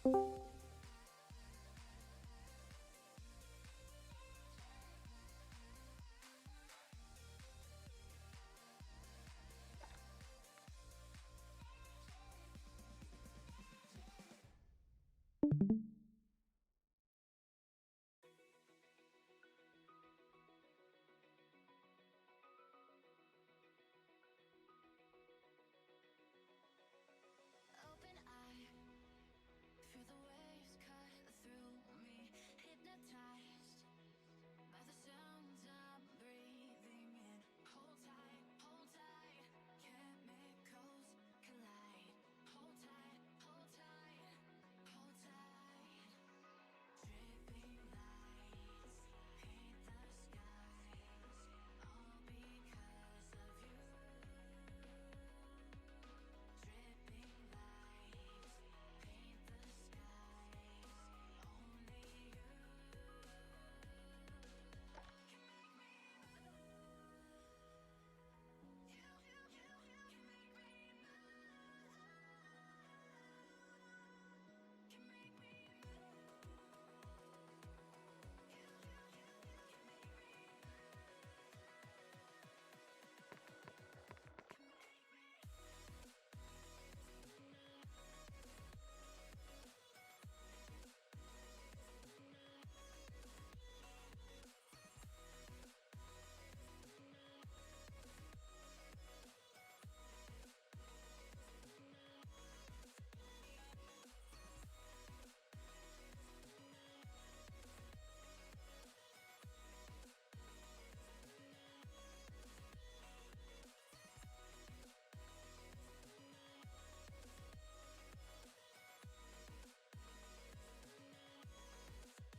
Open eye, feel the waves cut through me, hypnotized by the sounds I'm breathing in. Hold tight, chemicals collide. Hold tight, hold tight, hold tight. Dripping lights paint the skies, all because of you. Dripping lights paint the skies, only you can make me move. You can make me move. Can make me move.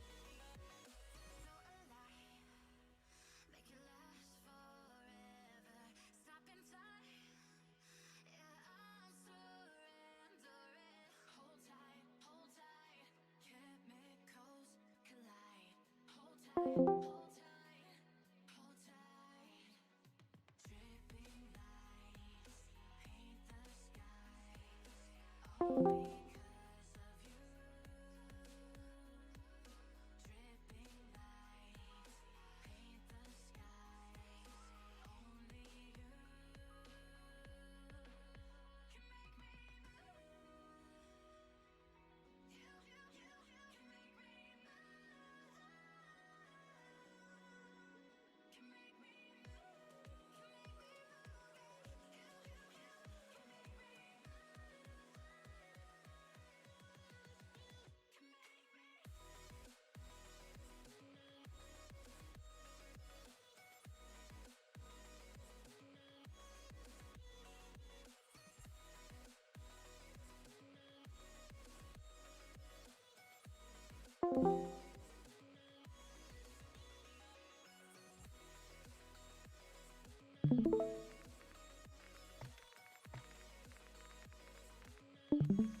You can make me so alive. Make it last forever. Stop in time. Yeah, I'm surrendering. Hold tight, chemicals collide. Hold tight, hold tight. Dripping lights paint the skies, all because of you. Dripping lights paint the skies, only you can make me move. You can make me move. Can make me move. Can make me move. You can make me move. Can make me.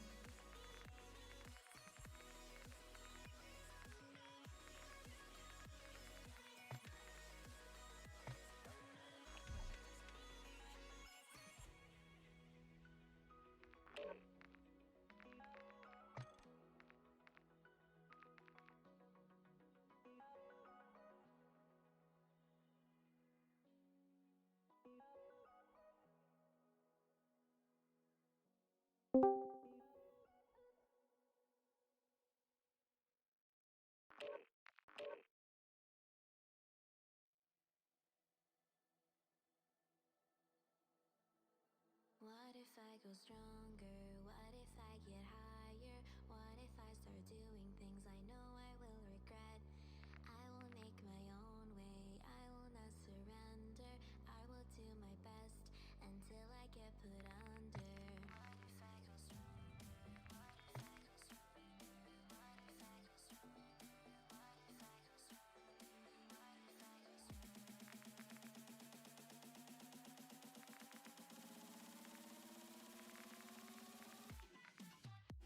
What if I go stronger? What if I get higher? What if I start doing things I know I will regret? I will make my own way, I will not surrender. I will do my best until I get put under. What if I go stronger? What if I go stronger? What if I go stronger? What if I go stronger? What if I go stronger?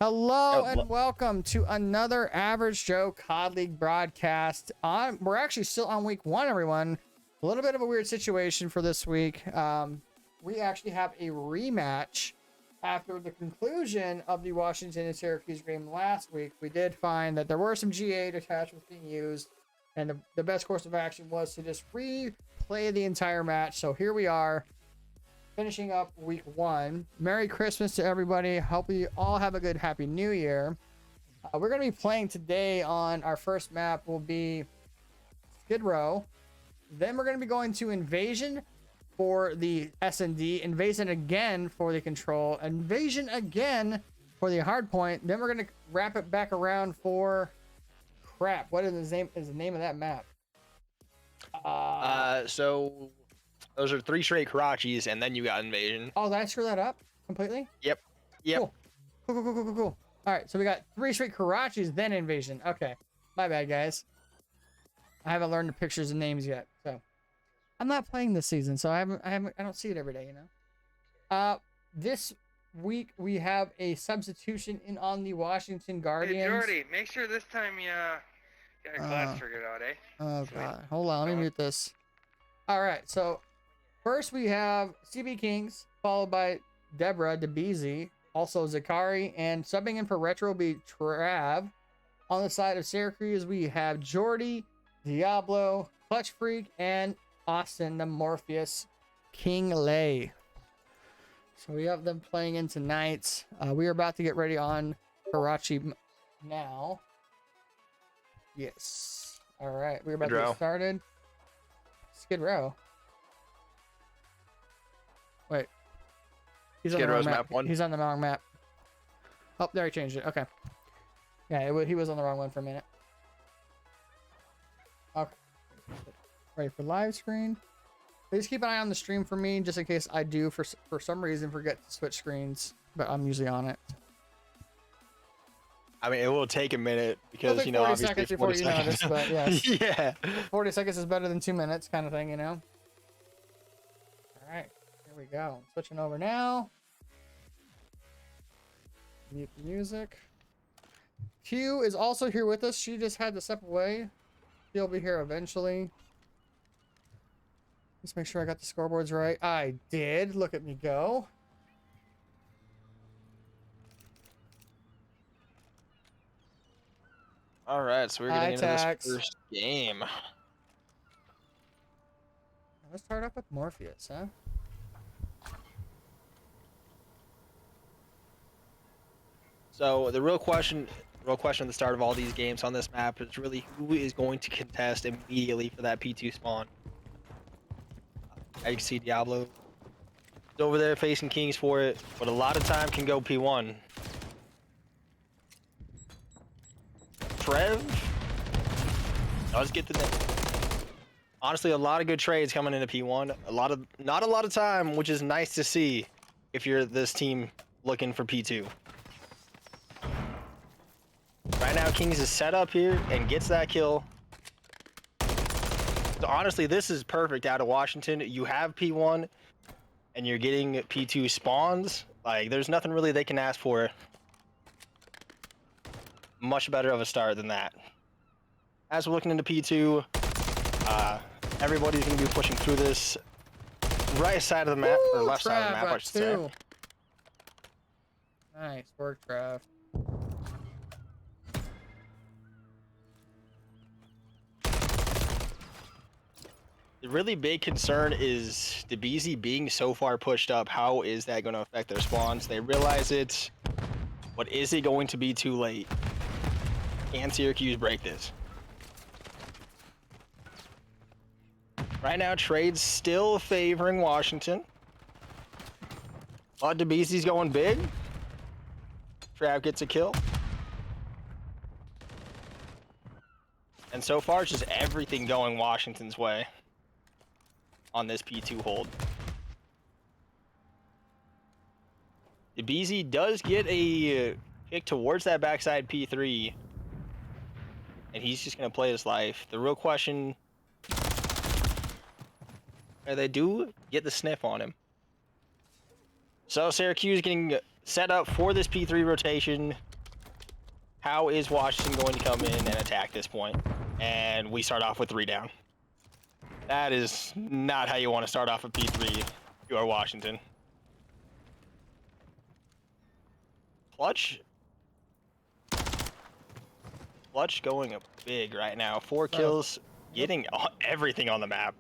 Hello and welcome to another Average Joe COD League broadcast. We're actually still on week 1, everyone. A little bit of a weird situation for this week. We actually have a rematch after the conclusion of the Washington and Syracuse game last week. We did find that there were some G8 attachments being used, and the best course of action was to just replay the entire match. So here we are, finishing up week 1. Merry Christmas to everybody. Hope you all have a good Happy New Year. We're going to be playing today on our first map will be Skid Row. Then we're going to be going to Invasion for the S&D, Invasion again for the Control, Invasion again for the Hardpoint. Then we're going to wrap it back around for crap. What is the name of that map? So those are 3 straight Karachis, and then you got Invasion. Oh, did I screw that up completely? Yep. Cool. All right, so we got 3 straight Karachis, then Invasion. Okay, my bad, guys. I haven't learned the pictures and names yet, so I'm not playing this season, so I don't see it every day, you know. This week we have a substitution in on the Washington Guardians. Hey, Jordy, make sure this time you got your class figured out, eh? Oh god, hold on, let me mute this. All right, so first we have CB Kings, followed by Deborah DeBeezy, also Zakari, and subbing in for Retro will be Trav. On the side of Syracuse, we have Jordy, Diablo, Clutch Freak, and Austin the Morpheus King Lay. So we have them playing in tonight. We are about to get ready on Karachi now. Yes. All right, we're about to get started. Skid Row. Wait. He's on the wrong map. He's on the wrong map. Oh, there he changed it. Okay. Yeah, he was on the wrong one for a minute. Okay. Ready for live screen. Please keep an eye on the stream for me, just in case I do, for some reason, forget to switch screens. But I'm usually on it. I mean, it will take a minute because, you know, 40 seconds before you notice, but yes. Yeah. 40 seconds is better than 2 minutes kind of thing, you know? All right, here we go. Switching over now. Mute the music. Q is also here with us. She just had to step away. She'll be here eventually. Let's make sure I got the scoreboards right. I did. Look at me go. All right, so we're getting into this first game. Let's start off with Morpheus, huh? So the real question at the start of all these games on this map is really who is going to contest immediately for that P2 spawn. As you can see, Diablo is over there facing Kings for it, but a lot of time can go P1. Trev does get the name. Honestly, a lot of good trades coming into P1. Not a lot of time, which is nice to see if you're this team looking for P2. Right now, Kings is set up here and gets that kill. So honestly, this is perfect out of Washington. You have P1 and you're getting P2 spawns. Like, there's nothing really they can ask for. Much better of a start than that. As we're looking into P2, everybody's going to be pushing through this right side of the map, or left side of the map, I should say. Nice work, Trav. The really big concern is DeBeezy being so far pushed up. How is that going to affect their spawns? They realize it, but is it going to be too late? Can Syracuse break this? Right now, trades still favoring Washington. But DeBeezy's going big. Trav gets a kill. And so far, it's just everything going Washington's way on this P2 hold. DeBeezy does get a pick towards that backside P3. And he's just going to play his life. The real question, they do get the sniff on him. So Syracuse getting set up for this P3 rotation. How is Washington going to come in and attack this point? And we start off with 3 down. That is not how you want to start off a P3 if you are Washington. Clutch going up big right now. 4 kills, getting everything on the map.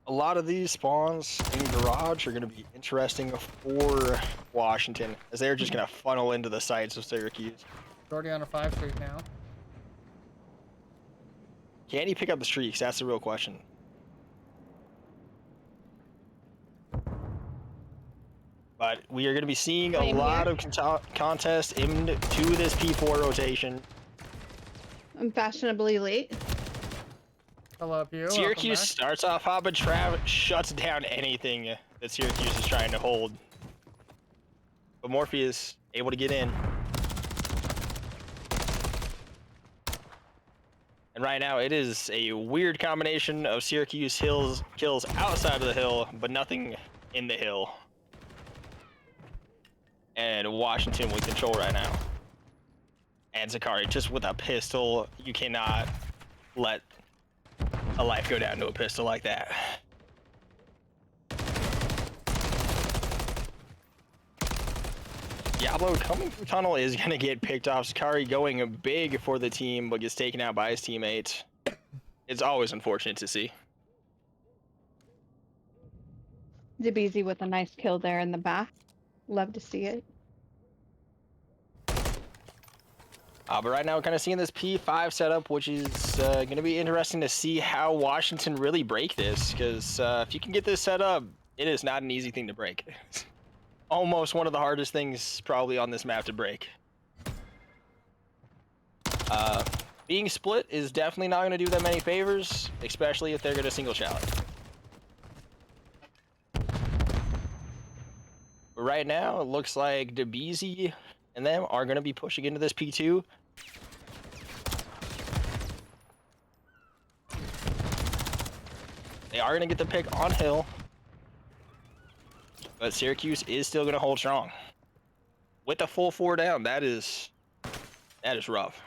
A lot of these spawns in garage are going to be interesting for Washington, as they're just going to funnel into the sites of Syracuse. Already on a 5 streak now. Can he pick up the streaks? That's the real question. But we are going to be seeing a lot of contest into this P4 rotation. I'm fashionably late. Hello up you. Syracuse starts off hot, but Trav shuts down anything that Syracuse is trying to hold. But Morpheus able to get in. And right now it is a weird combination of Syracuse kills outside of the hill, but nothing in the hill. And Washington with control right now. And Zakari just with a pistol. You cannot let a life go down to a pistol like that. Diablo coming through tunnel is going to get picked off. Zakari going big for the team, but gets taken out by his teammate. It's always unfortunate to see. Zabizi with a nice kill there in the back. Love to see it. But right now we're kind of seeing this P5 setup, which is going to be interesting to see how Washington really break this, because if you can get this set up, it is not an easy thing to break. It's almost one of the hardest things probably on this map to break. Being split is definitely not going to do them any favors, especially if they're going to single challenge. But right now, it looks like DeBeezy and them are going to be pushing into this P2. They are going to get the pick on hill. But Syracuse is still going to hold strong. With the full 4 down, that is rough.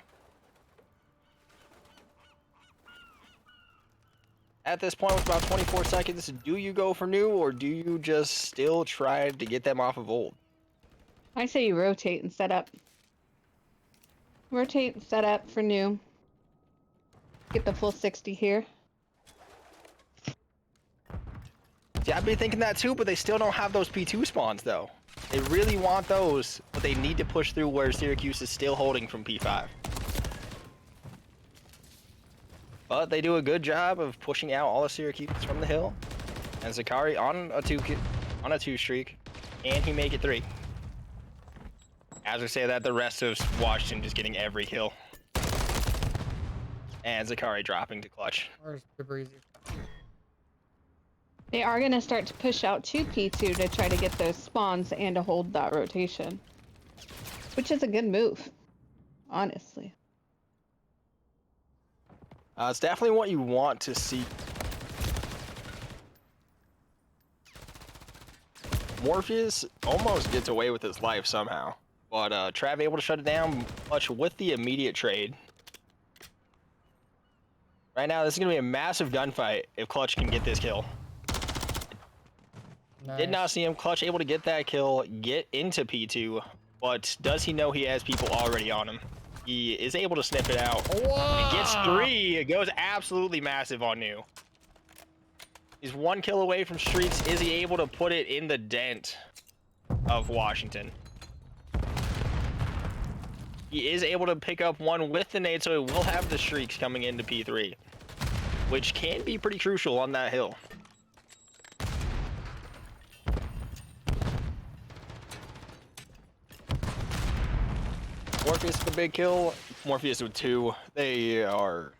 At this point, with about 24 seconds, do you go for new, or do you just still try to get them off of old? I say you rotate and set up. Rotate and set up for new. Get the full 60 here. See, I'd be thinking that too, but they still don't have those P2 spawns, though. They really want those, but they need to push through where Syracuse is still holding from P5. But they do a good job of pushing out all of Syracuse from the hill. And Zakari on a 2 streak, and he make it 3. As we say that, the rest of Washington just getting every kill. And Zakari dropping to clutch. Where's the breezy? They are going to start to push out to P2 to try to get those spawns and to hold that rotation. Which is a good move, honestly. It's definitely what you want to see. Morpheus almost gets away with his life somehow. But Trav able to shut it down much with the immediate trade. Right now, this is going to be a massive gunfight if Clutch can get this kill. Nice. Did not see him. Clutch able to get that kill, get into P2. But does he know he has people already on him? He is able to sniff it out. Whoa! He gets 3. It goes absolutely massive on new. He's 1 kill away from streaks. Is he able to put it in the dent of Washington? He is able to pick up 1 with the nade, so he will have the streaks coming into P3, which can be pretty crucial on that hill. Morpheus with a big kill. Morpheus with 2. They are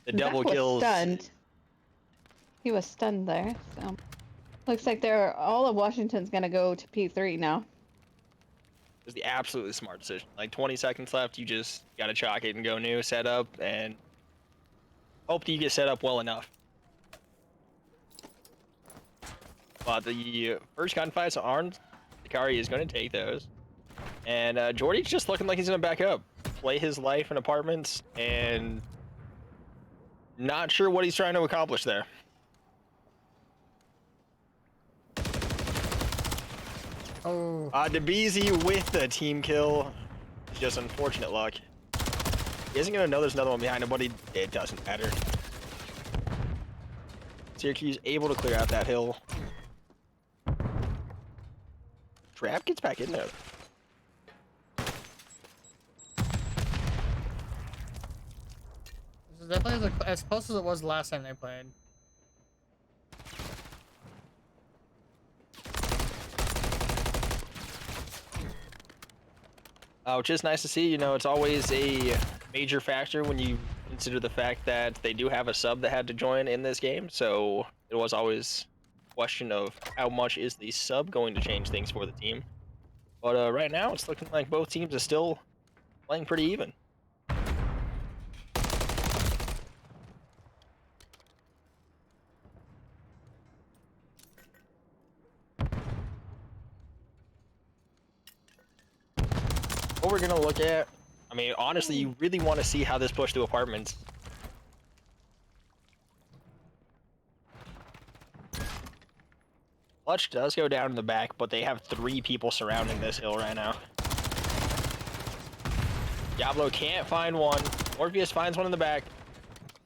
the double Zach was kills. Stunned. He was stunned there, so looks like all of Washington's gonna go to P3 now. It was the absolutely smart decision. Like 20 seconds left, you just gotta chalk it and go new, set up, and hope that you get set up well enough. But the first gunfights aren't. Hikari is going to take those. And Jordy's just looking like he's going to back up. Play his life in apartments, and not sure what he's trying to accomplish there. Oh, DeBeezy with the team kill. Just unfortunate luck. He isn't going to know there's another one behind him, but it doesn't matter. Syracuse able to clear out that hill. Trap gets back in there. this is definitely as close as it was last time they played. Which is nice to see. You know, it's always a major factor when you consider the fact that they do have a sub that had to join in this game. So it was always a question of how much is the sub going to change things for the team. But right now, it's looking like both teams are still playing pretty even. What we're gonna look at, I mean, honestly, you really want to see how this push to apartments. Clutch does go down in the back, but they have 3 people surrounding this hill right now. Diablo can't find one. Morpheus finds one in the back.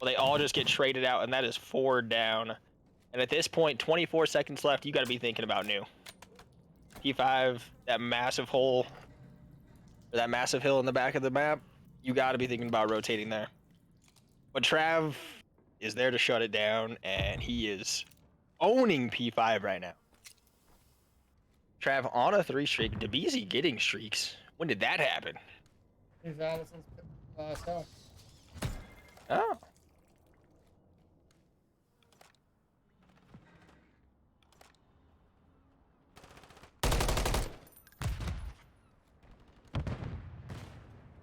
Well, they all just get traded out, and that is 4 down. And at this point, 24 seconds left, you got to be thinking about new. P5, that massive hole, or that massive hill in the back of the map, you got to be thinking about rotating there. But Trav is there to shut it down, and he is owning P5 right now. Trav on a 3 streak. DeBeezy getting streaks. When did that happen? He's had it since so. Oh.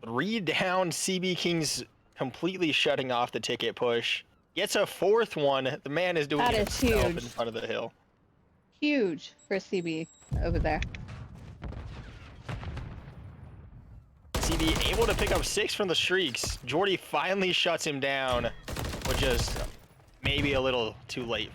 Three down. CB King's completely shutting off the ticket push. Gets a 4th one. The man is doing That it is himself huge. in front of the hill. Huge for CB over there. CB able to pick up 6 from the streaks. Jordy finally shuts him down, but just maybe a little too late.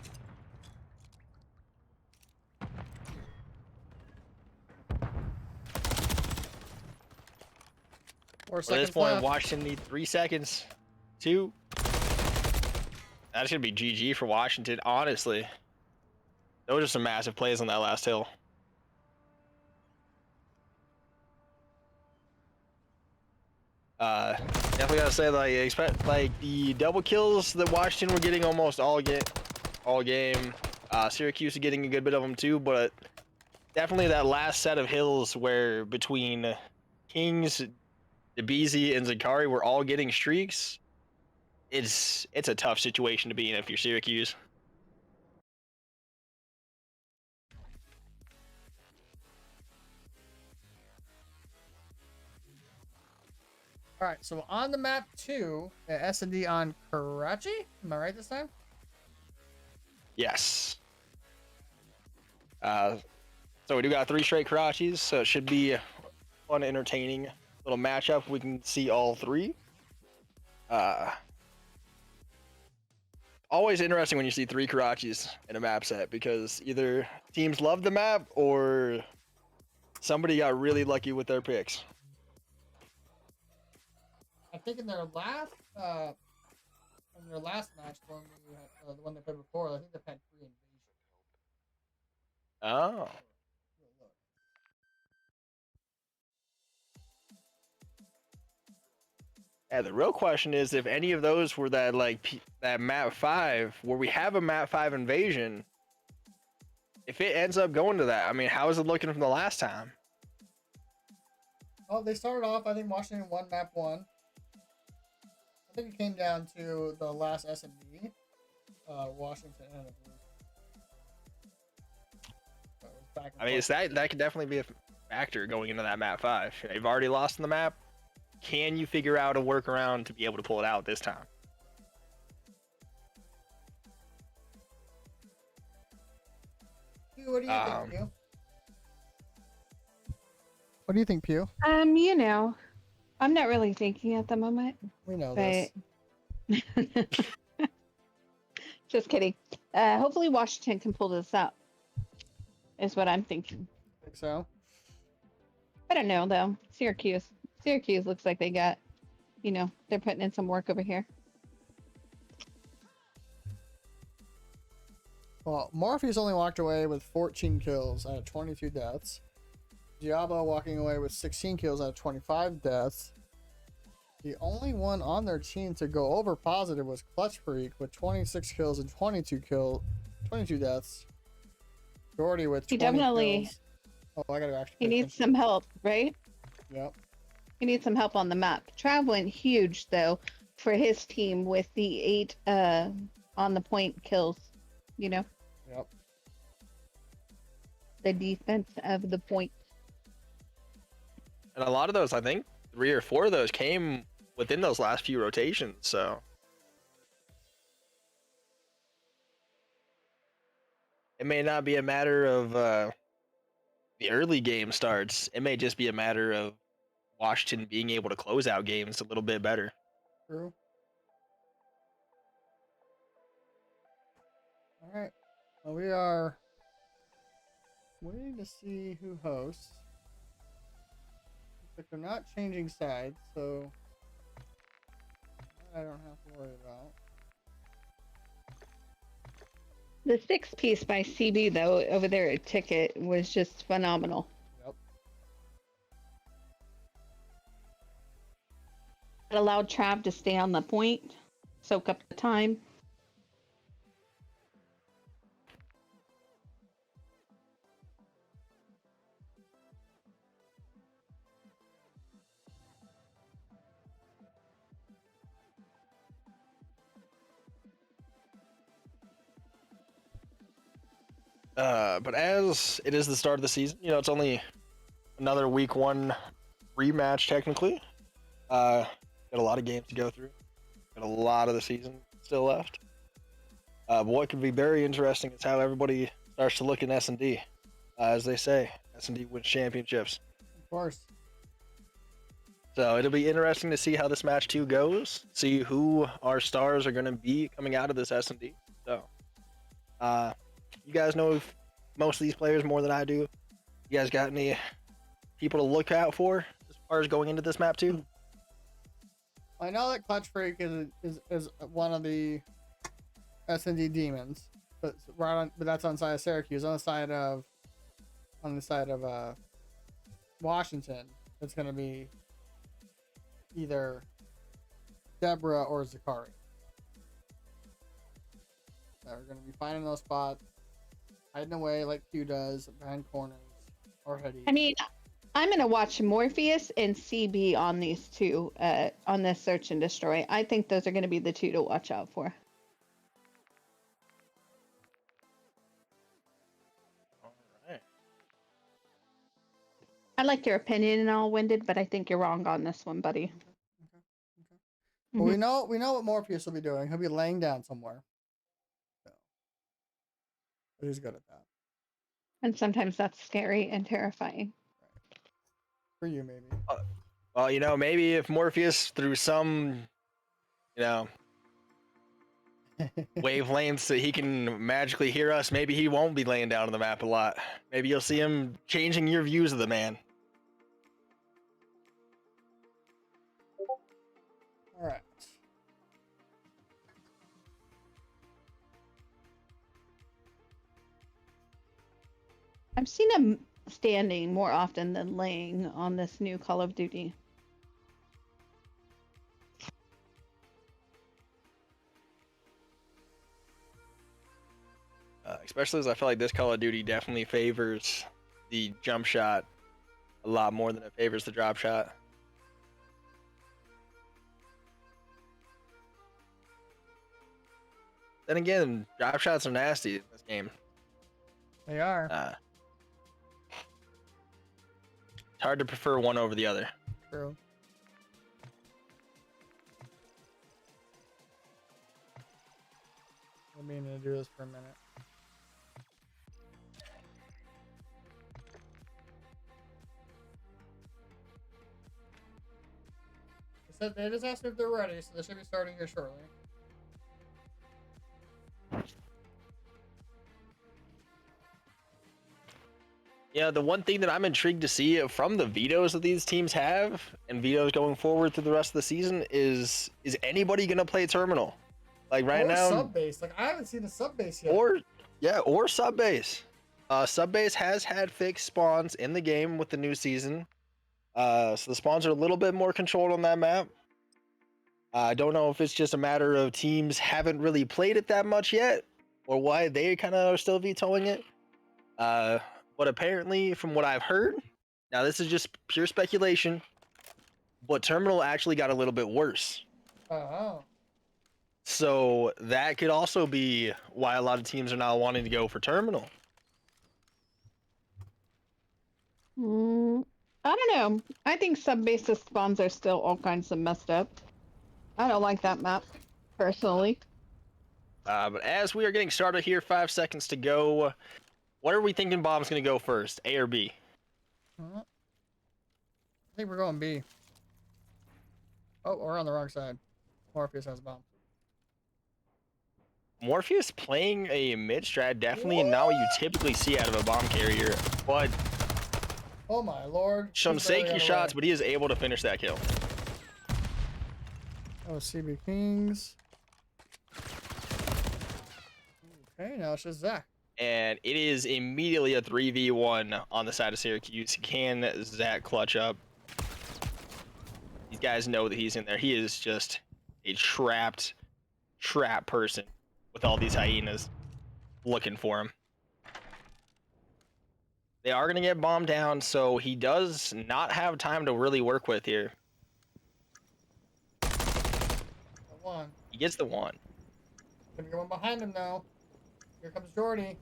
At this point, left. Washington needs 3 seconds. 2. That's gonna be GG for Washington, honestly. Those are some massive plays on that last hill. Definitely gotta say, like, expect like the double kills that Washington were getting almost all game. Syracuse is getting a good bit of them too, but definitely that last set of hills where between Kings, DeBeezy, and Zakari were all getting streaks. It's a tough situation to be in if you're Syracuse. All right, so on the map 2, S&D on Karachi. Am I right this time? Yes. So we do got 3 straight Karachis, so it should be a fun, entertaining little matchup. We can see all 3. Always interesting when you see 3 Karachis in a map set, because either teams love the map or somebody got really lucky with their picks. I think in their last match, the one they played before, I think they had 3 invasion. Oh. Yeah, the real question is if any of those were that that map 5 where we have a map 5 invasion. If it ends up going to that, I mean, how is it looking from the last time? Oh, they started off. I think Washington won map 1. I think it came down to the last S&D. Washington and a blue. So it was back and I mean, it's that could definitely be a factor going into that map 5. You've already lost in the map. Can you figure out a workaround to be able to pull it out this time? what do you think, Um, Pew? What do you think, Pew? You know, I'm not really thinking at the moment, We know but this. just kidding. Hopefully Washington can pull this out, is what I'm thinking. Think so? I don't know though. Syracuse looks like they got, they're putting in some work over here. Well, Morpheus only walked away with 14 kills out of 22 deaths. Diablo walking away with 16 kills out of 25 deaths. The only one on their team to go over positive was Clutch Freak with 26 kills and 22 deaths. Jordy with 20 He definitely kills. Oh, I gotta actually. he needs some help, right? Yep. He needs some help on the map. Trav went huge though for his team with the 8 on the point kills. Yep. The defense of the point. and a lot of those, I think, 3 or 4 of those came within those last few rotations. So it may not be a matter of the early game starts. It may just be a matter of Washington being able to close out games a little bit better. True. All right. Well, we are waiting to see who hosts. Looks like they're not changing sides, so that I don't have to worry about. The 6-piece by CB though over there at Ticket was just phenomenal. Yep. It allowed Trav to stay on the point, soak up the time. But as it is the start of the season, it's only another week 1 rematch technically. Got a lot of games to go through. Got a lot of the season still left. But what could be very interesting is how everybody starts to look in S&D. As they say, S&D wins championships. Of course. So it'll be interesting to see how this match 2 goes. See who our stars are going to be coming out of this S&D. So, you guys know most of these players more than I do. You guys got any people to look out for as far as going into this map 2? I know that Clutch Freak is one of the S&D demons, but that's on the side of Syracuse. On the side of Washington, it's going to be either Deborah or Zakari. They're going to be finding those spots, hiding away like Q does behind corners or Hetty. I mean, I'm gonna watch Morpheus and CB on these two, on this search and destroy. I think those are gonna be the 2 to watch out for. All right. I like your opinion and all, Winded, but I think you're wrong on this one, buddy. Okay. Well, we know what Morpheus will be doing. He'll be laying down somewhere. So, but he's good at that. And sometimes that's scary and terrifying. For you, maybe. Well, maybe if Morpheus through some, wavelengths that he can magically hear us, maybe he won't be laying down on the map a lot. Maybe you'll see him changing your views of the man. All right. I've seen him standing more often than laying on this new Call of Duty. Especially as I feel like this Call of Duty definitely favors the jump shot a lot more than it favors the drop shot. Then again, drop shots are nasty in this game. They are. It's hard to prefer one over the other. True. I've been to do this for a minute. said they just asked if they're ready, so they should be starting here shortly. Yeah, the one thing that I'm intrigued to see from the vetoes that these teams have and vetoes going forward through the rest of the season is anybody gonna play terminal? Like right or now, sub base. Like I haven't seen a sub base yet. or sub base. Sub base has had fixed spawns in the game with the new season. So the spawns are a little bit more controlled on that map. I don't know if it's just a matter of teams haven't really played it that much yet, or why they kind of are still vetoing it. But apparently, from what I've heard, now this is just pure speculation, but terminal actually got a little bit worse. Oh. So that could also be why a lot of teams are now wanting to go for terminal. I don't know. I think sub-basis spawns are still all kinds of messed up. I don't like that map, personally. But as we are getting started here, 5 seconds to go. What are we thinking Bomb's going to go first, A or B? I think we're going B. Oh, we're on the wrong side. Morpheus has a bomb. Morpheus playing a mid strat, definitely not what you typically see out of a bomb carrier, but Oh my lord. some He's barely shaky got shots, away. but he is able to finish that kill. Oh, CB Kings. Okay, now it's just Zach. And it is immediately a 3v1 on the side of Syracuse. Can Zach clutch up? These guys know that he's in there. He is just a trap person with all these hyenas looking for him. They are going to get bombed down, so he does not have time to really work with here. The one. He gets the one. Gonna go in behind him now. Here comes Jordy.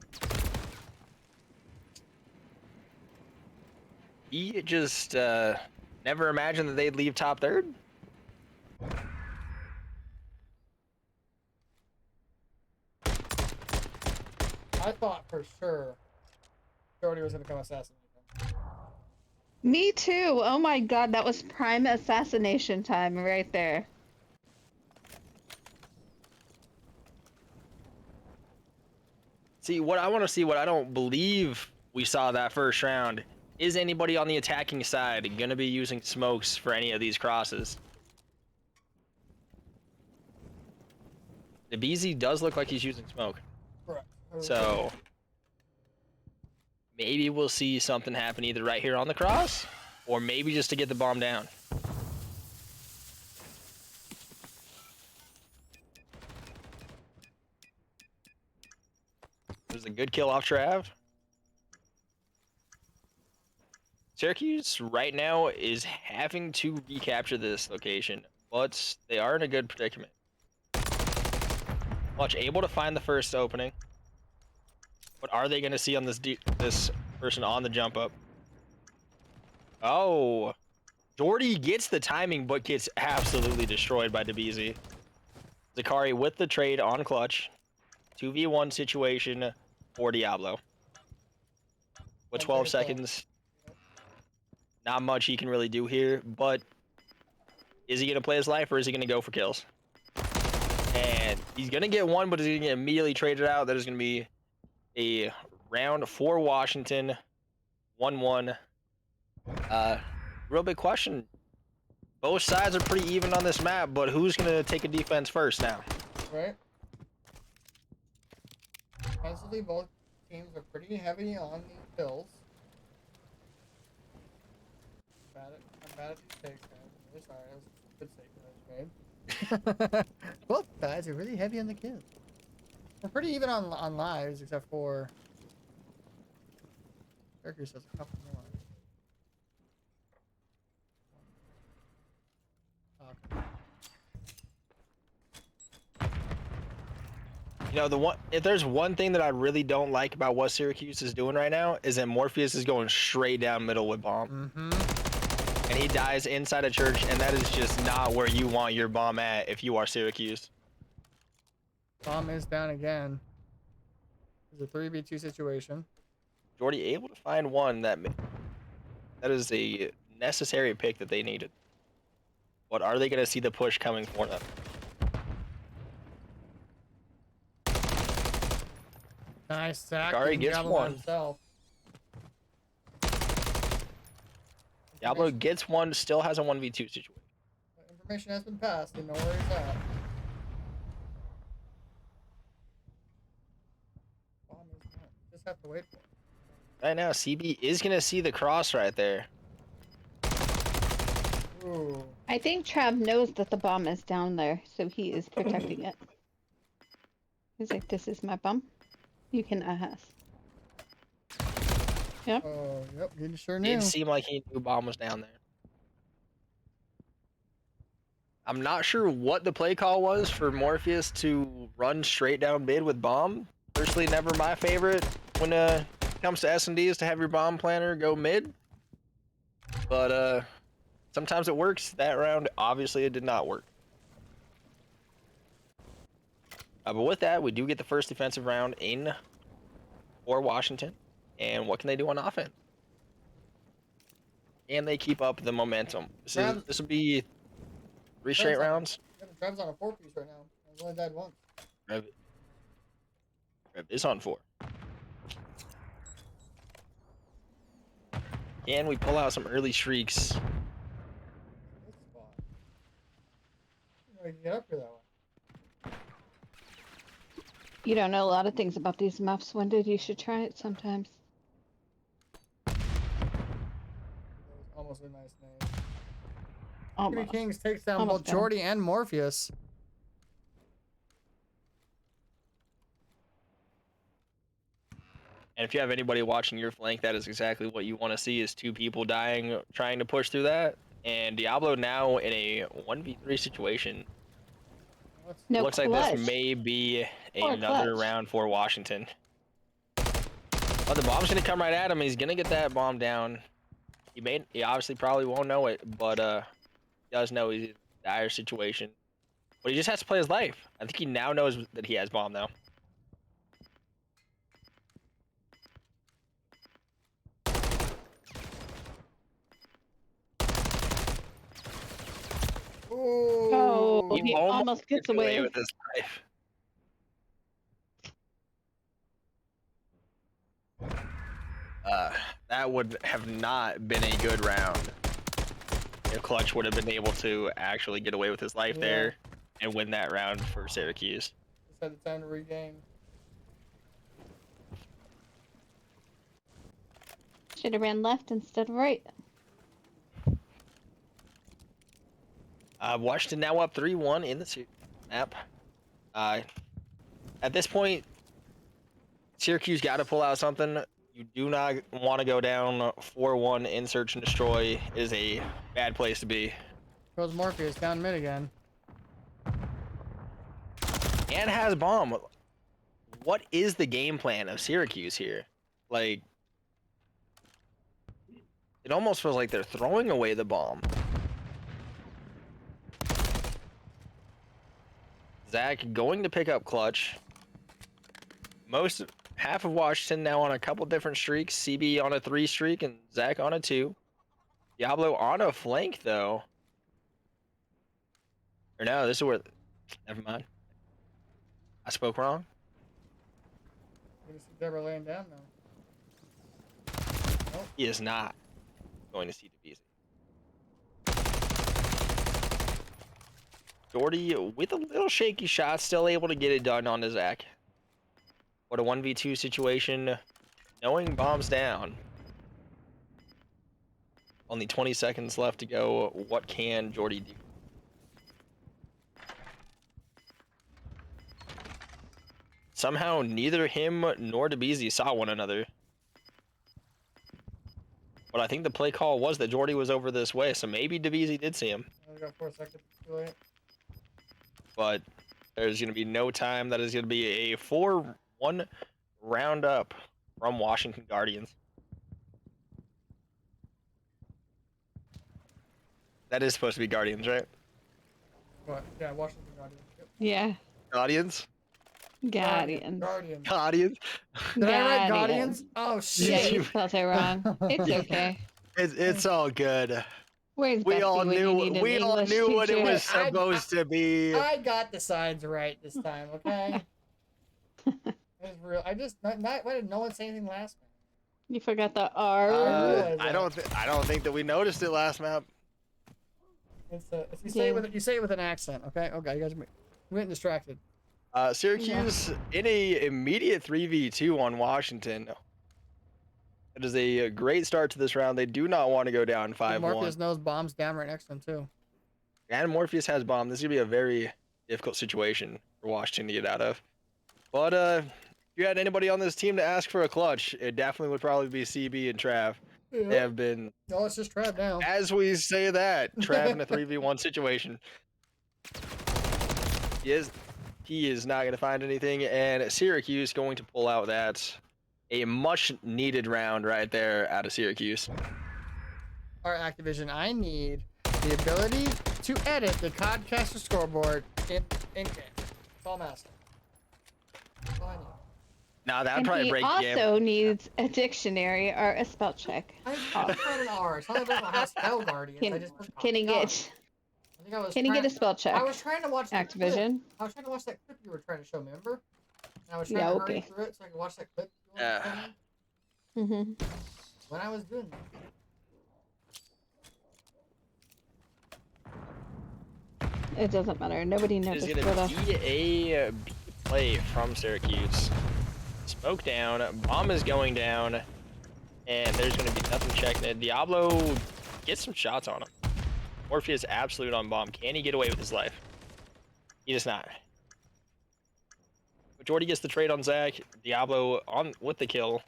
He just never imagined that they'd leave top third. I thought for sure Jordy was gonna come assassinate him. Me too. Oh my god, that was prime assassination time right there. See, what I want to see, what I don't believe we saw that first round, is anybody on the attacking side going to be using smokes for any of these crosses? The BZ does look like he's using smoke. Correct. So maybe we'll see something happen either right here on the cross, or maybe just to get the bomb down. There's a good kill off Trav. Syracuse right now is having to recapture this location, but they are in a good predicament. Watch, able to find the first opening. What are they going to see on this person on the jump up? Oh, Jordy gets the timing, but gets absolutely destroyed by DeBeezy. Zakari with the trade on clutch. 2v1 situation for Diablo. With 12 seconds, not much he can really do here, but is he going to play his life or is he going to go for kills? And he's going to get one, but is he going to get immediately traded out? That is going to be a round for Washington. 1-1. Real big question. Both sides are pretty even on this map, but who's going to take a defense first now? Right. Defensively, both teams are pretty heavy on the kills. I'm bad at these takes, guys. I'm really sorry. That was a good take that I just made. Both sides are really heavy on the kills. We're pretty even on lives, except for Syracuse has a couple more. You know, if there's one thing that I really don't like about what Syracuse is doing right now is that Morpheus is going straight down middle with bomb. And he dies inside a church, and that is just not where you want your bomb at if you are Syracuse. Bomb is down again. It's a 3v2 situation. Jordy able to find one that is a necessary pick that they needed. But are they going to see the push coming for them? Nice sack. Kari Getting gets Diablo by one. himself. Diablo gets one, still has a 1v2 situation. Information has been passed. They know where he's at. Bomb is not. Just have to wait for it. Right now, CB is going to see the cross right there. Ooh. I think Trav knows that the bomb is down there, so he is protecting it. He's like, this is my bomb. You can ask. Yep. Oh, yep. He sure knew. Did seem like he knew bomb was down there. I'm not sure what the play call was for Morpheus to run straight down mid with bomb. Personally, never my favorite when it comes to S&Ds to have your bomb planner go mid. But sometimes it works. That round, obviously, it did not work. But with that, we do get the first defensive round in for Washington. And what can they do on offense? And they keep up the momentum. This will be 3 straight rounds. Trav's on a 4-piece right now. I've only died once. Rev is on 4. Can we pull out some early shrieks? Good spot. You know, you can get up here that way. You don't know a lot of things about these maps, Wendell. You should try it sometimes. That was almost a nice name. Three Almost. Kings takes down Almost both got him. Jordy and Morpheus. And if you have anybody watching your flank, that is exactly what you want to see, is 2 people dying, trying to push through that. And Diablo now in a 1v3 situation. No Looks clutch. like this may be Or another clutch. round for Washington. But the bomb's going to come right at him. He's going to get that bomb down. He obviously probably won't know it, but he does know he's in a dire situation. But he just has to play his life. I think he now knows that he has bomb, though. Ooh. Oh, he almost gets gets away. with his life. That would have not been a good round if Clutch would have been able to actually get away with his life there and win that round for Syracuse. Just had the time to regain. Should have ran left instead of right. Washington now up 3-1 in the map. At this point, Syracuse got to pull out something. You do not want to go down 4-1 in search and destroy. It is a bad place to be. Goes Morpheus down mid again. And has bomb. What is the game plan of Syracuse here? Like, it almost feels like they're throwing away the bomb. Zach going to pick up clutch. Half of Washington now on a couple different streaks. CB on a 3 streak and Zach on a 2. Diablo on a flank though. Or no, this is where. Never mind. I spoke wrong. You're gonna see Deborah laying down now. Nope. He is not going to see DeBeasy. Jordy with a little shaky shot, still able to get it done on the Zach. What a 1v2 situation, knowing bombs down. Only 20 seconds left to go. What can Jordy do? Somehow neither him nor DeBeasy saw one another. But I think the play call was that Jordy was over this way, so maybe DeBeasy did see him. Only got 4 seconds. Too late. But there's going to be no time. That is going to be a 4-1 roundup from Washington Guardians. That is supposed to be Guardians, right? What? Yeah, Washington Guardians. Yep. Yeah. Guardians? Guardians. Guardians. Guardians? Did I write Guardians. Guardians? Oh Yeah, shit. you spelled it wrong. It's okay. It's all good. Where's We Bessie all when you need an we all English knew what it teacher? was I- supposed to be. I got the signs right this time, okay? It was real. I just why did no one say anything last time? You forgot the R. realized I don't think that we noticed it last map. If you say it with an accent, okay? Okay, you guys are getting distracted. Syracuse in a immediate 3v2 on Washington. It is a great start to this round. They do not want to go down 5-1. Morpheus knows bombs down right next to him too. And Morpheus has bomb. This is gonna be a very difficult situation for Washington to get out of. But if you had anybody on this team to ask for a clutch, it definitely would probably be CB and Trav. Yeah. They have been, No, it's just Trav now. as we say that, Trav in a 3v1 situation. He is not going to find anything, and Syracuse going to pull out that a much needed round right there out of Syracuse. All right, Activision, I need the ability to edit the Codcaster scoreboard in game. That's all I'm asking. That's all I need. Now that would And probably he break the game. also needs a dictionary or a spell check. I just put an R. It's not about how to spell Guardians. I just put Can he R. get? I think I was Can he get a trying- spell check? I was trying to watch the clip. Activision. I was trying to watch that clip you were trying to show, remember? And I was trying Yeah, to hurry okay. through it so I could watch that clip you wanted to show me Mm-hmm. when I was doing that. It doesn't matter. Nobody It noticed is for going the. to be a B play from Syracuse. Smoke down, bomb is going down, and there's going to be nothing checking it. Diablo gets some shots on him. Morpheus absolute on bomb. Can he get away with his life? He does not. But Jordy gets the trade on Zach. Diablo on with the kill.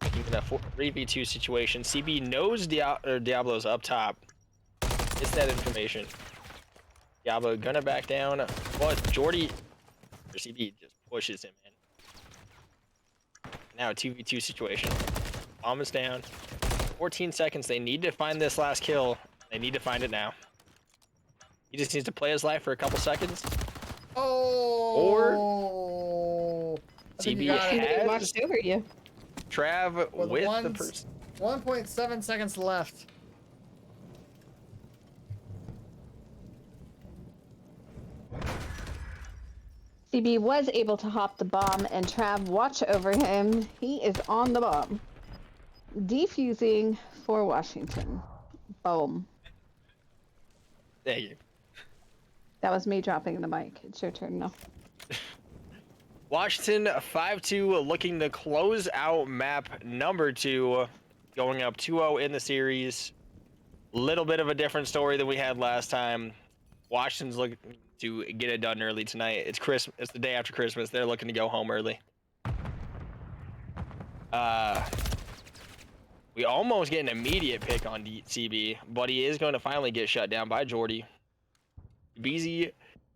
Looking in a 3v2 situation. CB knows Diablo's up top. Gets that information. Diablo gonna back down, but Jordy or CB just pushes him in. Now a 2v2 situation. Bomb is down. 14 seconds. They need to find this last kill. They need to find it now. He just needs to play his life for a couple seconds. Oh! I think CB you got it. Somebody has watched over you. Trav With with the one- person. 1.7 seconds left. CB was able to hop the bomb, and Trav watch over him. He is on the bomb. Defusing for Washington. Boom. Thank you. That was me dropping the mic. It's your turn now. Washington 5-2 looking to close out map number 2, going up 2-0 in the series. Little bit of a different story than we had last time. Washington's looking to get it done early tonight. It's Christmas. It's the day after Christmas. They're looking to go home early. We almost get an immediate pick on CB, but he is going to finally get shut down by Jordy. BZ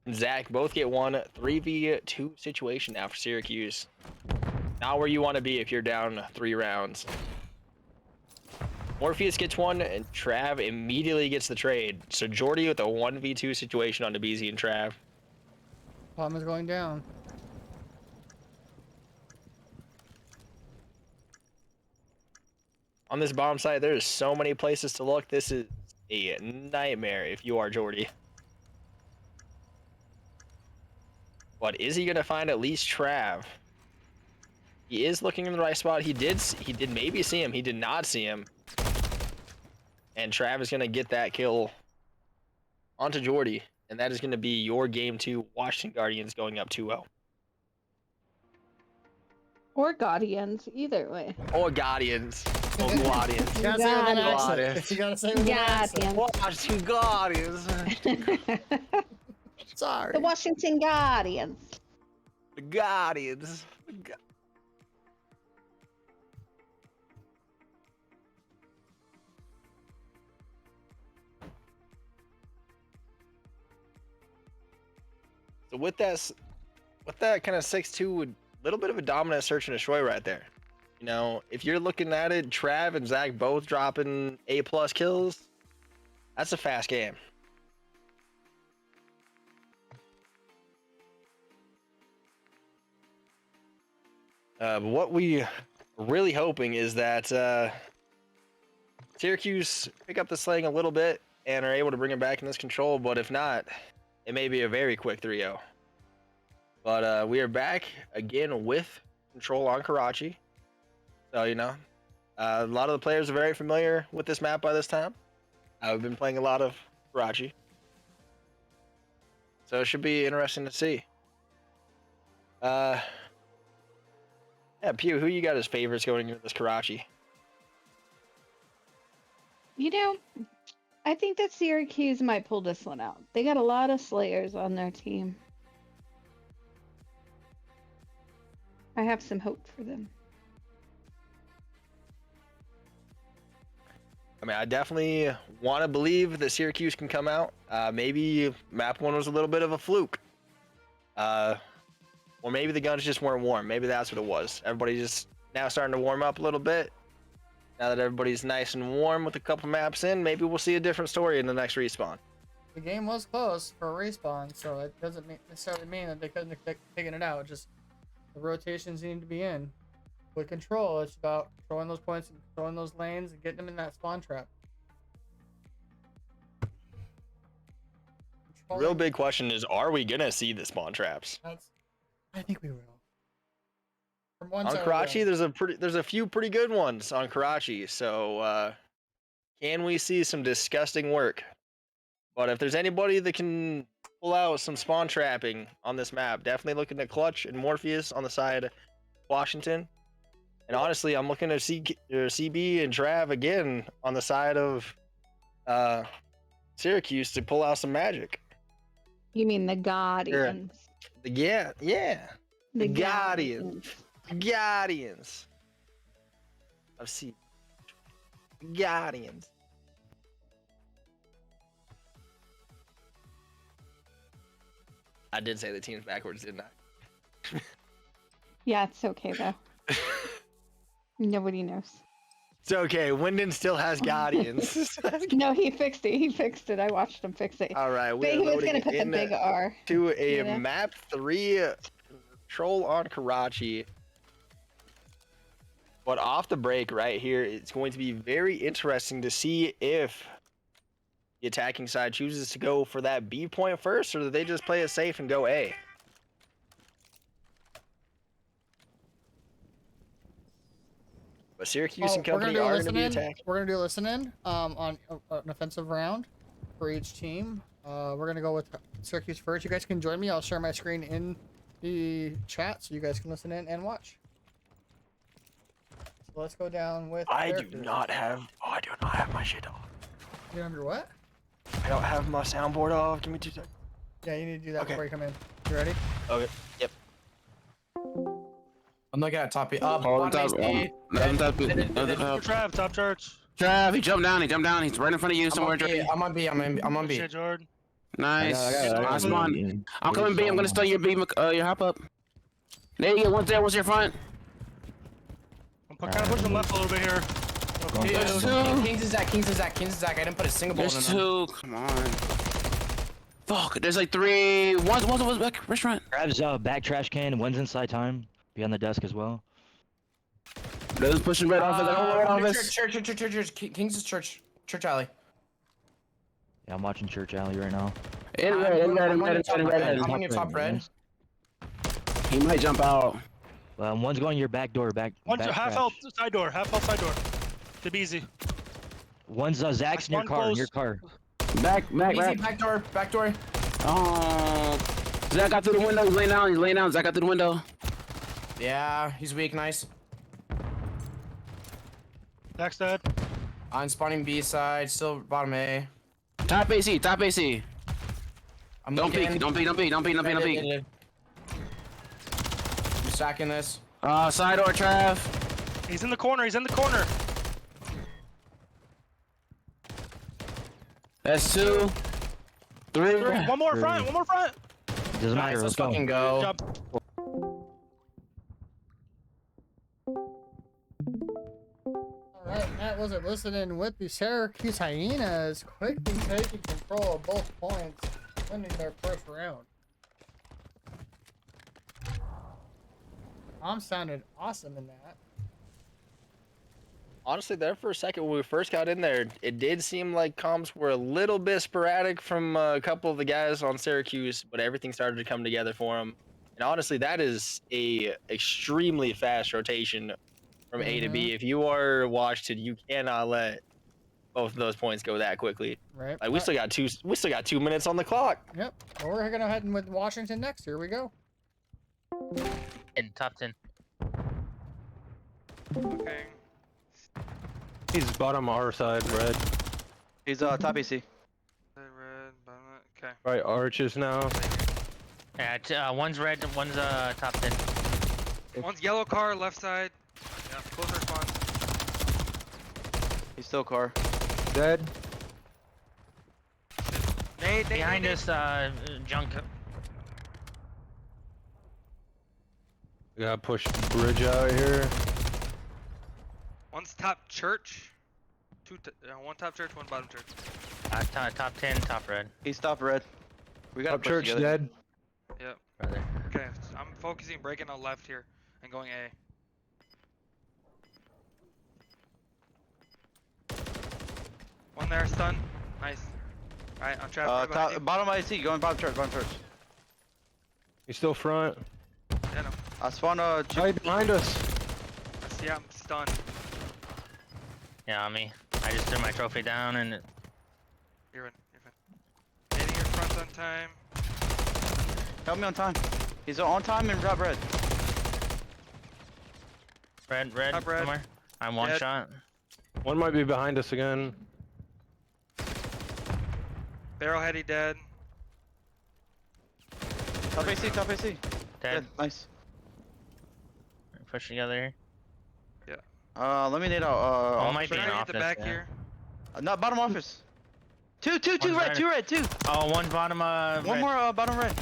and Zach both get one 3v2 situation now for Syracuse. Not where you want to be if you're down 3 rounds. Morpheus gets one, and Trav immediately gets the trade. So Jordy with a 1v2 situation on the BZ and Trav. Bomb is going down. On this bomb site, there's so many places to look. This is a nightmare if you are Jordy. But is he gonna find at least Trav? He is looking in the right spot. He did maybe see him. He did not see him. And Trav is gonna get that kill onto Jordy, and that is gonna be your game 2. Washington Guardians going up 2-0. Or Guardians, either way. Or Guardians. Or Guardians. You gotta say it with an Got it. accent. You gotta say it with an accent. Guardians. Washington Guardians. Sorry. The Washington Guardians. The Guardians. So with that kind of 6-2, little bit of a dominant search and destroy right there. You know, if you're looking at it, Trav and Zach both dropping A+ kills, that's a fast game. What we really hoping is that Syracuse pick up the sling a little bit and are able to bring it back in this control, but if not, it may be a very quick 3-0. But we are back again with control on Karachi. So, you know, a lot of the players are very familiar with this map by this time. I've been playing a lot of Karachi. So it should be interesting to see. Yeah, Pew, who you got as favorites going into this Karachi? You know, I think that Syracuse might pull this one out. They got a lot of Slayers on their team. I have some hope for them. I mean, I definitely want to believe that Syracuse can come out. Maybe map 1 was a little bit of a fluke. Or maybe the guns just weren't warm. Maybe that's what it was. Everybody's just now starting to warm up a little bit. Now that everybody's nice and warm with a couple maps in, maybe we'll see a different story in the next respawn. The game was close for a respawn, so it doesn't necessarily mean that they couldn't have taken it out. Just the rotations need to be in. With control, it's about controlling those points and controlling those lanes and getting them in that spawn trap. The real big question is, are we gonna see the spawn traps? I think we will. From one On side Karachi, there's a few pretty good ones on Karachi. So can we see some disgusting work? But if there's anybody that can pull out some spawn trapping on this map, definitely looking at Clutch and Morpheus on the side of Washington. And honestly, I'm looking at CB and Trav again on the side of Syracuse to pull out some magic. You mean the Guardians? Yeah. The Guardians. Guardians. I've seen Guardians. I did say the team's backwards, didn't I? Yeah, it's okay though. Nobody knows. It's okay. Wyndon still has Guardians. No, he fixed it. He fixed it. I watched him fix it. All right, But he was gonna put the big R. To a you know? map 3 control on Karachi. But off the break right here, it's going to be very interesting to see if the attacking side chooses to go for that B point first, or do they just play it safe and go A? But Syracuse and company are going to be attacking. We're gonna do a listen in on an offensive round for each team. We're gonna go with Syracuse first. You guys can join me. I'll share my screen in the chat so you guys can listen in and watch. So let's go down with. I do not have my shit off. You don't have your what? I don't have my soundboard off. Give me 2 seconds. Yeah, you need to do that Okay. before you come in. You ready? Okay. Yep. I'm looking at top. Hold top. Trav, top church. Trav, he jumped down. He's right in front of you somewhere. I'm on B. I'm on B. Shit, Jordan. Nice. I Nice one. I'm coming B. I'm gonna steal your B. Your hop up. There you go. One's there. What's your front? I'm kind of pushing left a little bit here. There's two. Kings is Zach. I didn't put a single bullet in There's them. two. Come on. Fuck. There's like 3. One's back restaurant. Grabs back trash can. One's inside time. Behind the desk as well. Those pushing red office. Red office. Church. Kings is church alley. Yeah, I'm watching Church Alley right now. In red. I'm on your top red. He might jump out. One's going your back door. Back. One's back half trash. health side door. Half health side door. To easy. One's Zach's in your One car. close. In your car. Back. Easy, back door. Oh. Zach got through the window. He's laying down. Zach got through the window. Yeah, he's weak. Nice. Zach's dead. I'm spawning B side. Still bottom A. Top AC. I'm Don't looking. peek. Don't peek. I'm stacking this. Side door, Trav. He's in the corner. That's 2. 3. One more front. Doesn't Nice, matter. let's Let's go. fucking Good go. job. Alright, that was it. Listening with the Syracuse Hyenas, quickly taking control of both points, winning their first round. Tom sounded awesome in that. Honestly, there for a second when we first got in there, it did seem like comms were a little bit sporadic from a couple of the guys on Syracuse, but everything started to come together for them. And honestly, that is a extremely fast rotation from A to B. If you are Washington, you cannot let both of those points go that quickly. Right. Like we still got 2 minutes on the clock. Yep. Well, we're gonna head in with Washington next. Here we go. In top 10. Okay. He's bottom our side, red. He's top AC. Red, bottom, okay. Right, arches now. Yeah, one's red, one's top 10. One's yellow car, left side. Yeah, close response. He's still car. Dead. Nade, Behind us, junk. We gotta push bridge out here. One's top church. One top church, one bottom church. Top 10, top red. He's top red. We got Up church dead. Yep. Brother. Okay, I'm focusing, breaking out left here, and going A. One there, stun. Nice. Alright, I'm trapped. Right behind Bottom AC, going bottom church, He's still front. you. Hit him. I spawned Right behind us. Yeah, I'm stunned. Yeah, on me. I just threw my trophy down and You're in. Hitting your front on time. Help me on time. He's on time and drop red. red, Top red. somewhere. I'm one Dead. shot. One might be behind us again. Barrel heady dead. Top AC, top AC. Dead. Nice. Push together here. Let me nade out. One might be Trying in to hit the office. back Yeah. here. Not bottom office. Two One's red, two. Oh, one bottom, One red. more bottom red.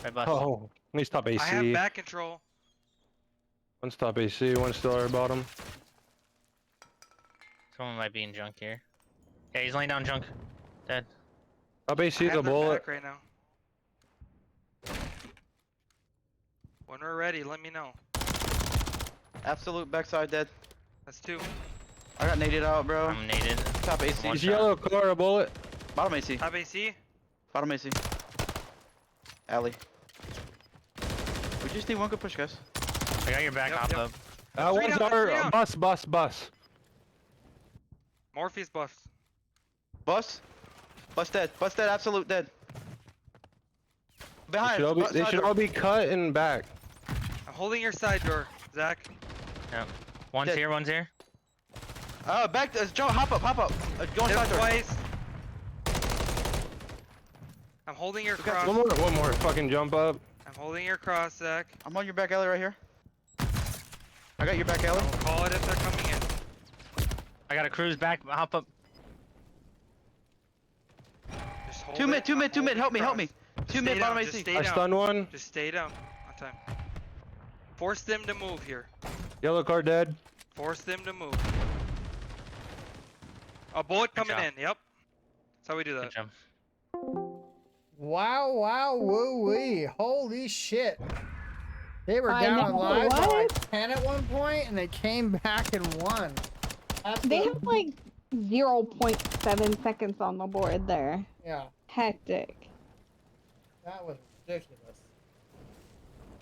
Red bus. Oh, he's top AC. I have back control. One's top AC, one's still our bottom. Someone might be in junk here. Yeah, he's laying down junk. Dead. Top I AC, have the their bullet. back right now. When we're ready, let me know. Absolute backside dead. That's two. I got naded out, bro. I'm naded. Top AC. One He's shot. yellow car, a bullet. Bottom AC. Top AC. Bottom AC. Alley. We just need one good push, guys. I got your back, Yep, hop yep. up. Three One's down, three our down. bus. Morpheus buffs. Bus. Bus dead. Bus dead. Absolute dead. They Behind. should all be, side they should door. all be cut and back. I'm holding your side door, Zach. Yep. One's Dead. here, one's here. Back. Joe, hop up. Go Hit inside him door. twice. I'm holding your cross. One more fucking jump up. I'm holding your cross, Zach. I'm on your back alley right here. I got your back alley. I'll call it if they're coming in. I got a cruise back, hop up. Just hold Two it. mid. I'm holding Help me. cross. Help me. Just Two mid. stay Bottom down, AC. Just stay I down. stunned one. Just stay down. On time. Force them to move here. Yellow car dead. Force them to move. A bullet Good coming job. in. Yep. That's how we do Good that. job. Wow, woo wee. Holy shit. They were I down know, on lives by like what? 10 at one point, and they came back and won. They have like 0.7 seconds on the board there. Yeah, Hectic. that was ridiculous.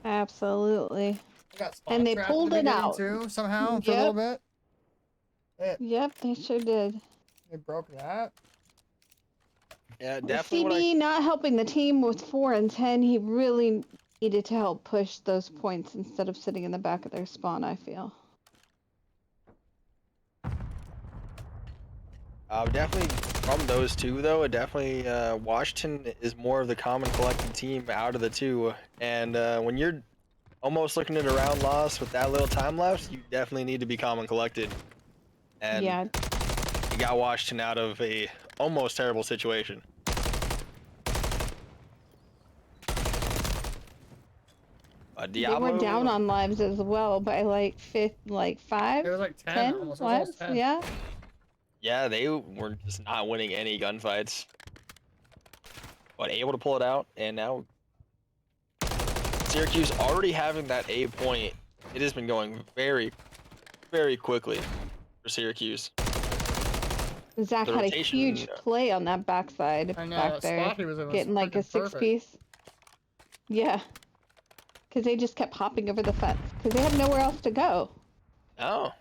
Absolutely. They got And they spot trapped at pulled the it beginning, out. too, somehow, for a little bit. Yep, they sure did. They broke that. Yeah, With definitely. CB not helping the team with 4 and 10, he really needed to help push those points instead of sitting in the back of their spawn, I feel. Definitely from those two, though, definitely Washington is more of the common collected team out of the two. And when you're almost looking at a round loss with that little time left, you definitely need to be common collected. And Yeah, you got Washington out of a almost terrible situation. they Diablo, were down on lives as well by like 5, It was like 10, 10 almost lives. 10. Yeah. yeah, they were just not winning any gunfights, but able to pull it out. And now Syracuse already having that A point, it has been going very, very quickly for for Syracuse. Zach The had a rotation- huge play on that backside I know, back that there, spot he was in was getting like a freaking perfect. 6-piece. Yeah, because they just kept hopping over the fence because they had nowhere else to go. Oh.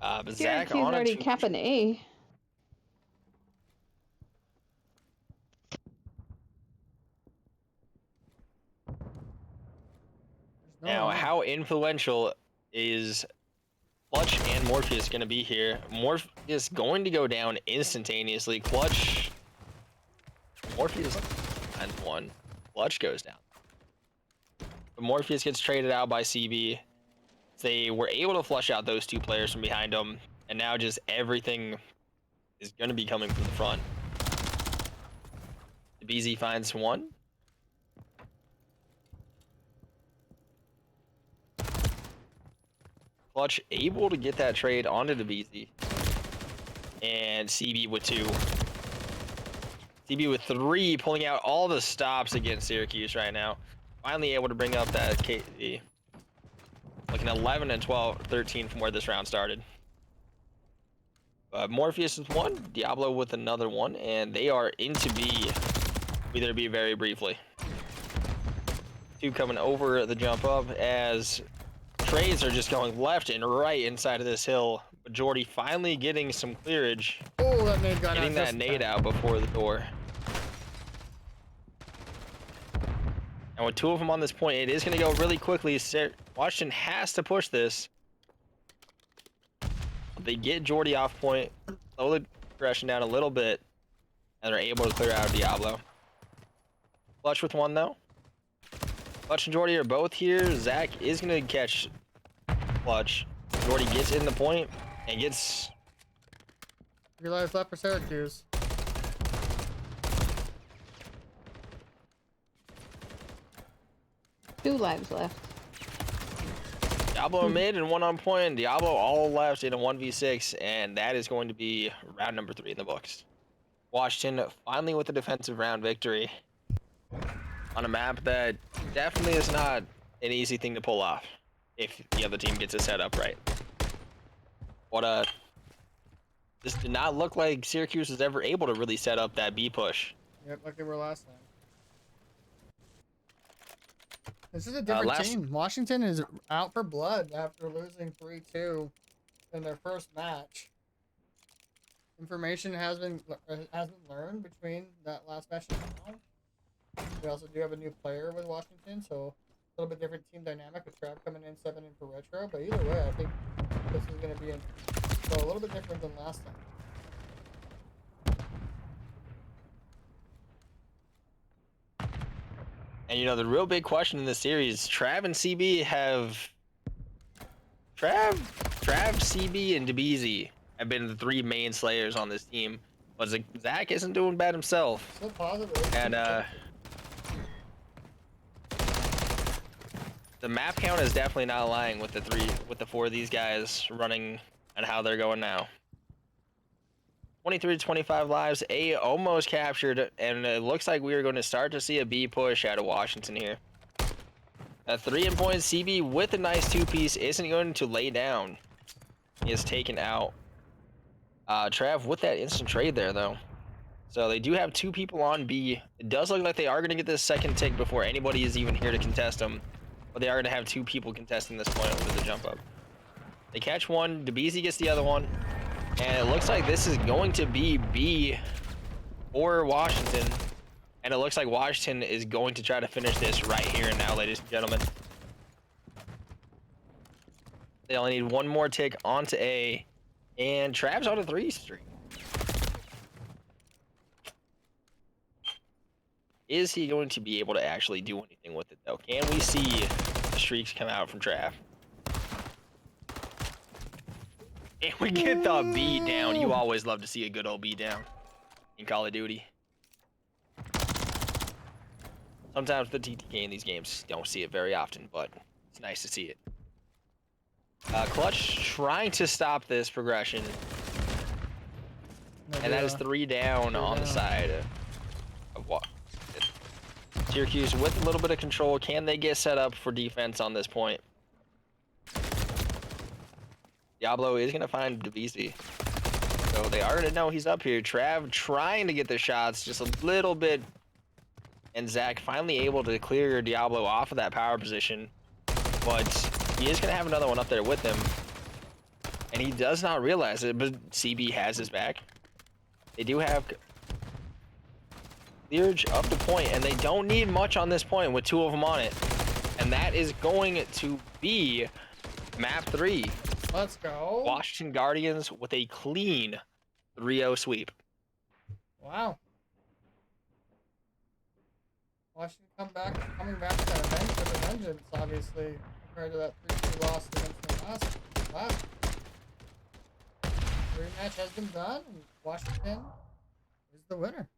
But Zach Syracuse on a already two. capping A. No Now, one. how influential is Clutch and Morpheus going to be here? Morpheus going to go down instantaneously. Morpheus and one. Clutch goes down. But Morpheus gets traded out by CB. They were able to flush out those two players from behind them, and now just everything is going to be coming from the front. The BZ finds one. Clutch able to get that trade onto the BZ. And CB with 2. CB with 3, pulling out all the stops against Syracuse right now. Finally able to bring up that KD. Looking 11 and 12, 13 from where this round started. Morpheus with 1, Diablo with another 1, and they are into B. Either B very briefly. 2 coming over the jump up as trades are just going left and right inside of this hill. But Jordy finally getting some clearage. Oh, that nade got Getting out that just nade time. out before the door. And with 2 of them on this point, it is going to go really quickly. Washington has to push this. They get Jordy off point, slow the progression down a little bit, and they're able to clear out Diablo. Clutch with 1 though. Clutch and Jordy are both here. Zach is going to catch Clutch. Jordy gets in the point and gets... 3 lives left for Syracuse. Two lives left. Diablo mid and 1 on point. Diablo all left in a 1v6, and that is going to be round number 3 in the books. Washington finally with a defensive round victory on a map that definitely is not an easy thing to pull off if the other team gets it set up right. This did not look like Syracuse was ever able to really set up that B push. Yep, like they were last time. This is a different team. Washington is out for blood after losing 3-2 in their first match. Information has been learned between that last match and now. We also do have a new player with Washington, so a little bit different team dynamic with Trav coming in 7 in for retro. But either way, I think this is going to be a little bit different than last time. And you know, the real big question in this series, Trav and CB have... Trav, CB, and DeBeezy have been the 3 main slayers on this team. But Zach isn't doing bad himself. Still positive. And the map count is definitely not lying with the 4 of these guys running and how they're going now. 23 to 25 lives, A almost captured, and it looks like we are going to start to see a B push out of Washington here. A 3 in point, CB with a nice 2-piece isn't going to lay down. He is taken out. Trav with that instant trade there though. So they do have 2 people on B. It does look like they are going to get this second tick before anybody is even here to contest them. But they are going to have 2 people contesting this point with the jump up. They catch one, DeBeezy gets the other one. And it looks like this is going to be B for Washington. And it looks like Washington is going to try to finish this right here and now, ladies and gentlemen. They only need 1 more tick onto A. And Trav's on a 3 streak. Is he going to be able to actually do anything with it, though? Can we see the streaks come out from Trav? And we get the beat down. You always love to see a good old beat down in Call of Duty. Sometimes the TTK in these games don't see it very often, but it's nice to see it. Clutch trying to stop this progression. And that is 3 down on the side of what? Syracuse with a little bit of control. Can they get set up for defense on this point? Diablo is gonna find DeBeasy. So they already know he's up here. Trav trying to get the shots just a little bit. And Zach finally able to clear Diablo off of that power position. But he is gonna have another one up there with him. And he does not realize it, but CB has his back. They do have clearage up the point, and they don't need much on this point with 2 of them on it. And that is going to be map 3. Let's go. Washington Guardians with a clean 3-0 sweep. Wow. Washington coming back to that with a vengeance, obviously, compared to that 3-2 loss against them last. The rematch has been done, and Washington is the winner.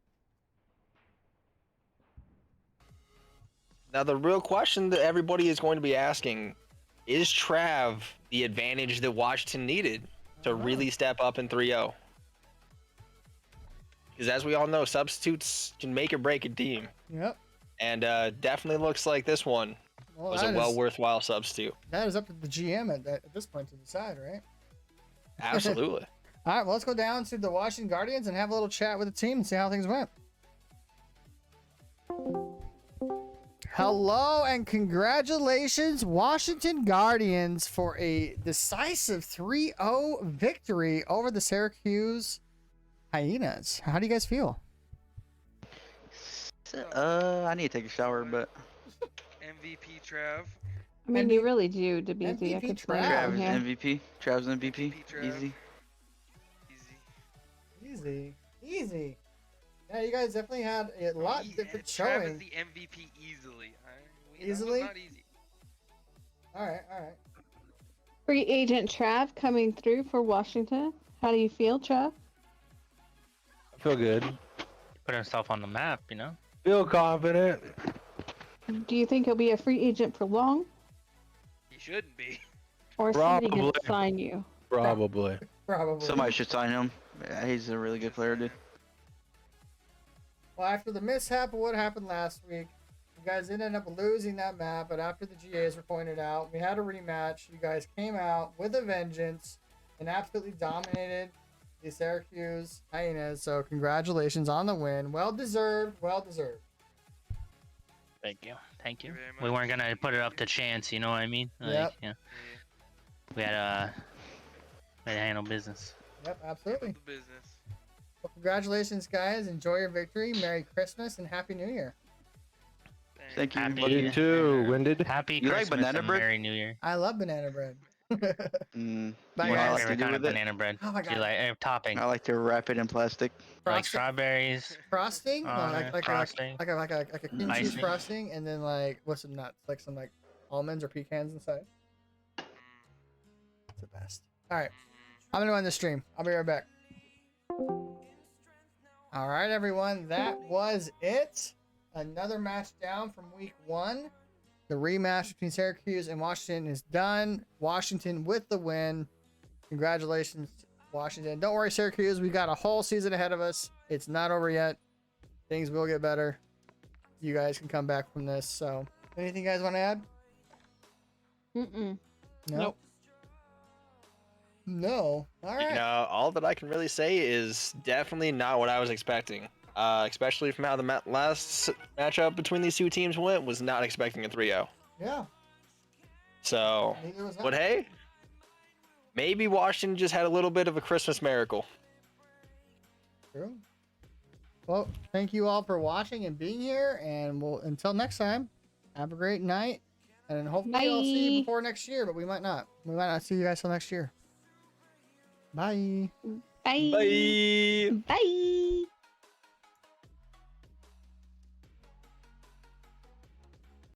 Now, the real question that everybody is going to be asking, is Trav the advantage that Washington needed to really step up in 3-0? Because as we all know, substitutes can make or break a team. Yep. And definitely looks like this one was a worthwhile substitute. That is up to the GM at this point to decide, right? Absolutely. All right, well, let's go down to the Washington Guardians and have a little chat with the team and see how things went. Hello and congratulations, Washington Guardians, for a decisive 3-0 victory over the Syracuse Hyenas. How do you guys feel? I need to take a shower, but MVP Trav. I mean, you really do, DeBeasy. I MVP could Trav. blame it on Trav's him. MVP. Trav's MVP. Trav. Easy. Easy. Yeah, you guys definitely had a lot different Trav is showing. the MVP easily. Easily? Not easy. All right. Free agent Trav coming through for Washington. How do you feel, Trav? I feel good. Put himself on the map, you know? Feel confident. Do you think he'll be a free agent for long? He shouldn't be. Or somebody Probably. gonna sign you? Probably. Probably. Somebody should sign him. Yeah, he's a really good player, dude. Well, after the mishap of what happened last week, you guys ended up losing that map, but after the GAs were pointed out, we had a rematch. You guys came out with a vengeance and absolutely dominated the Syracuse Hyenas. So congratulations on the win. Well deserved. Thank you. Thank you very We much. weren't gonna put it up to chance, you know what I mean? Like, Yep. Yeah. We had to handle business. Yep, absolutely. The business. Well, congratulations, guys. Enjoy your victory. Merry Christmas and Happy New Year. Thank you. Happy- Love You too. Winded. Happy You like Christmas banana and bread? Merry New Year. I love banana bread. Mm, Bye, you know what I guys. like to Favorite do kind of with it? banana bread. Oh my Do you God. like topping? I like to wrap it in plastic. Like Frosting? strawberries. Frosting? Frosting. Like a cream cheese Icing. frosting, and then like what's some nuts? Like some like almonds or pecans inside. It's the best. All right, I'm gonna end the stream. I'll be right back. All right, everyone, that was it. Another match down from week 1. The rematch between Syracuse and Washington is done. Washington with the win. Congratulations, Washington. Don't worry, Syracuse. We got a whole season ahead of us. It's not over yet. Things will get better. You guys can come back from this. So, anything you guys want to add? Mm-mm. No. No. All right. All that I can really say is definitely not what I was expecting. Especially from how the last matchup between these two teams went, was not expecting a 3-0. Yeah. So, Neither was I. but hey, maybe Washington just had a little bit of a Christmas miracle. True. Well, thank you all for watching and being here, and we'll until next time, have a great night, and hopefully I'll see you Bye. before next year, but we might not. We might not see you guys till next year. Bye. Bye. Bye. Bye.